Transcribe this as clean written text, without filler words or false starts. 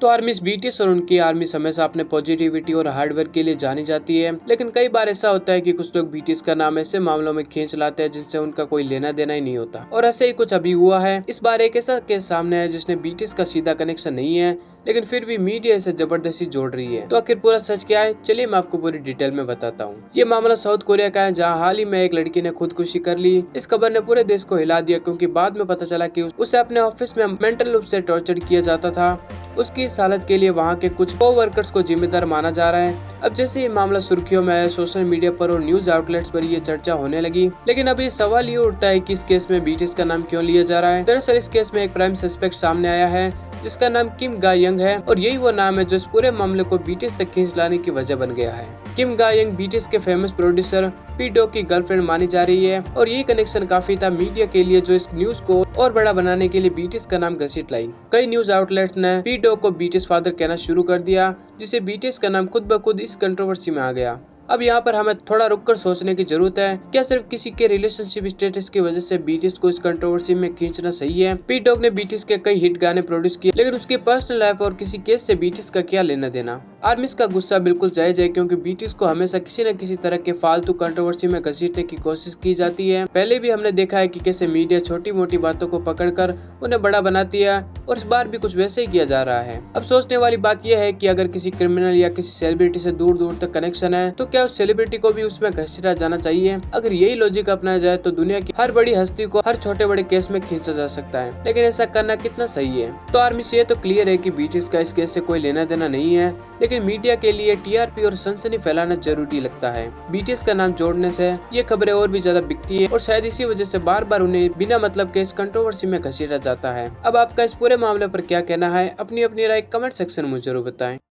तो आर्मीज बीटीएस और उनकी आर्मी हमेशा अपने पॉजिटिविटी और हार्डवर्क के लिए जानी जाती है, लेकिन कई बार ऐसा होता है कि कुछ लोग बीटीएस का नाम ऐसे मामलों में खींच लाते हैं जिनसे उनका कोई लेना देना ही नहीं होता। और ऐसे ही कुछ अभी हुआ है। इस बार एक ऐसा केस सामने है जिसने बीटीएस का सीधा कनेक्शन नहीं है, लेकिन फिर भी मीडिया इसे जबरदस्ती जोड़ रही है। तो आखिर पूरा सच क्या है, चलिए मैं आपको पूरी डिटेल में बताता हूँ। ये मामला साउथ कोरिया का है, जहाँ हाल ही में एक लड़की ने खुदकुशी कर ली। इस खबर ने पूरे देश को हिला दिया, क्योंकि बाद में पता चला कि उसे अपने ऑफिस में मेंटल रूप से टॉर्चर किया जाता था। उसकी इस हालत के लिए वहाँ के कुछ को-वर्कर्स को जिम्मेदार माना जा रहा है। अब जैसे ये मामला सुर्खियों में आया, सोशल मीडिया पर और न्यूज आउटलेट्स पर ये चर्चा होने लगी। लेकिन अभी सवाल ये उठता है कि इस केस में बीटीएस का नाम क्यों लिया जा रहा है। दरअसल इस केस में एक प्राइम सस्पेक्ट सामने आया है, जिसका नाम किम गा यंग है, और यही वो नाम है जो इस पूरे मामले को बीटीएस तक खींच लाने की वजह बन गया है। किम गा यंग बीटीएस के फेमस प्रोड्यूसर पी डॉग की गर्लफ्रेंड मानी जा रही है, और यही कनेक्शन काफी था मीडिया के लिए, जो इस न्यूज को और बड़ा बनाने के लिए बीटीएस का नाम घसीट लाई। कई न्यूज आउटलेट्स ने पी डॉग को बीटीएस फादर कहना शुरू कर दिया, जिससे बीटीएस का नाम खुद ब खुद इस कंट्रोवर्सी में आ गया। अब यहाँ पर हमें थोड़ा रुककर सोचने की जरूरत है, क्या सिर्फ किसी के रिलेशनशिप स्टेटस की वजह से बीटीएस को इस कंट्रोवर्सी में खींचना सही है। पी डॉग ने बीटीएस के कई हिट गाने प्रोड्यूस किए, लेकिन उसकी पर्सनल लाइफ और किसी केस से बीटीएस का क्या लेना देना। आर्मीज का गुस्सा बिल्कुल जायज है, क्योंकि बीटीएस को हमेशा किसी न किसी तरह के फालतू कंट्रोवर्सी में घसीटने की कोशिश की जाती है। पहले भी हमने देखा है कि कैसे मीडिया छोटी मोटी बातों को पकड़कर उन्हें बड़ा बनाती है, और इस बार भी कुछ वैसे ही किया जा रहा है। अब सोचने वाली बात यह है कि अगर किसी क्रिमिनल या किसी सेलिब्रिटी से दूर दूर तक कनेक्शन है, तो क्या उस सेलिब्रिटी को भी उसमें घसीटा जाना चाहिए। अगर यही लॉजिक अपनाया जाए तो दुनिया की हर बड़ी हस्ती को हर छोटे बड़े केस में खींचा जा सकता है, लेकिन ऐसा करना कितना सही है। तो आर्मी से ये तो क्लियर है कि बीटीएस का इस केस से कोई लेना देना नहीं है, लेकिन मीडिया के लिए टीआरपी और सनसनी फैलाना जरूरी लगता है। बीटीएस का नाम जोड़ने से ये खबरें और भी ज्यादा बिकती है, और शायद इसी वजह से बार बार उन्हें बिना मतलब के इस कंट्रोवर्सी में घसीटा जाता है। अब आपका इस पूरे मामले पर क्या कहना है, अपनी अपनी राय कमेंट सेक्शन में जरूर बताएं।